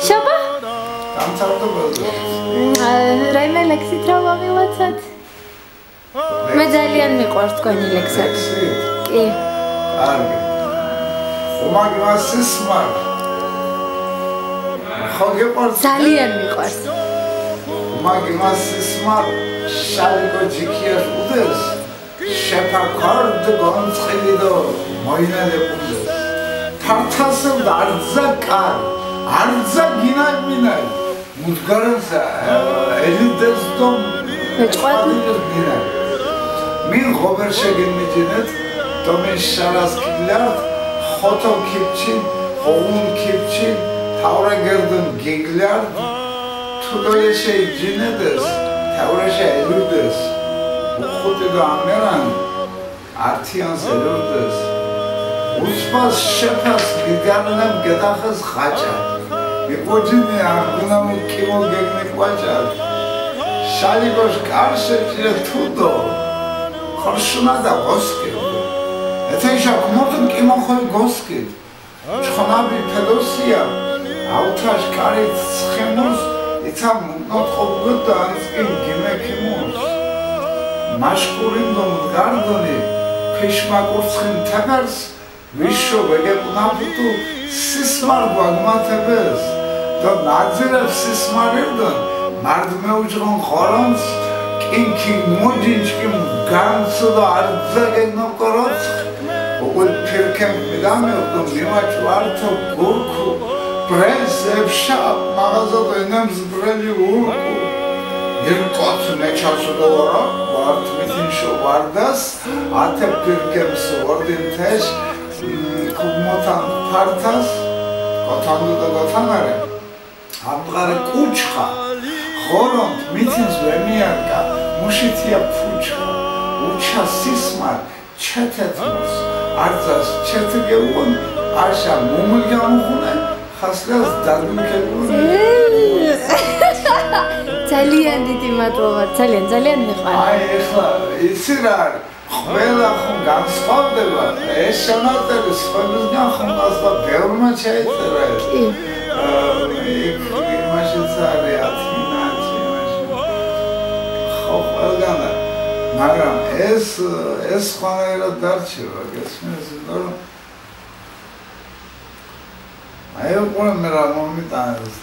შობა დამთავრდა რაიმე ლექსით რა ვაღილაცოთ მე ძალიან მიყვარს თქვენი ლექსები კი კარგი უმაგმას სისმარ ხო გიყვარს ძალიან მიყვარს უმაგმას სისმარ შალიკო ჯიქიას უდეს შეფაქორდ გონწყილი და მოინალებუდეს თართასევ და არძა გინამინაი მუდგარანსა ელიდეს დომ მეჭყვადნი მინ ხობერ შეგინმიჯინეთ დომენ შარას კილარდ ხოთო კიპჩინ ოუნ კიპჩინ თავრა გერდონ გიგლარდ თუდოეშე იჯინედეს თავრაშე ელუდეს უხუთი და ამერან ართიანს ელუდეს უსპას შეფას გიგანნამ გედახეს ხაჭა მიყოჯინი არგუნამი კიმო გეგნი ყვაჭა შალიკოშ კარშეჭე თუდო ხორშუნა და გოსკი ეთეიშა კმორტын კიმო ხოი გოსკი ჩხონაბი ფედოსია აუთაშ კარით ცხემოს იცამ ნოტყობგოდ და ანისკინ გიმექიმოს მაშკურინდო მდგარდონი ფეშმაკურცხინ თაგარს ვიშო ვეგეპუნაფუტუ სისმარ გვაგმათებეს და ნაძირებს სისმარებდან მარდმეუჯღონ ხორონს კინკი მოჯინჩკი განცო და არძაგენო კოროც ოყოლ ფირკემ მიდამევდო მიმაჭვართო გურკუ ბრენსებშა მაღაზად ენემს ბრელი ურკუ ირკოც მეჩასუდოვარა ვართ მითინშო ვარდას ათე ფირკემს ვორდინთეშ კუბმოთან ფართას გოთანდო და გოთანარე ამღარე კუჩხა ხორონთ მითინს ვემიარკა მუშითია ფუჩხა უჩა სისმარ ჩეთეთმოს არძას ჩეთგეუონ არშა მომიგამუხუნე ხასლას დაგმიქებუნე ძალიან დიდი მადლობა ძალიან მიყვარს აი ეხლა იცი რა არის ყველა ხომ განსხვავდება ეს შემოწერა სხვებისგან ხომ ასლა ბევრმა შეეწერა ეს კი იმაშიც არის ათინაჩი ხო ყველგანა მაგრამ ეს სხვანაირად დარჩება გესმის რომ აი უკვე მე რა მომიტანეს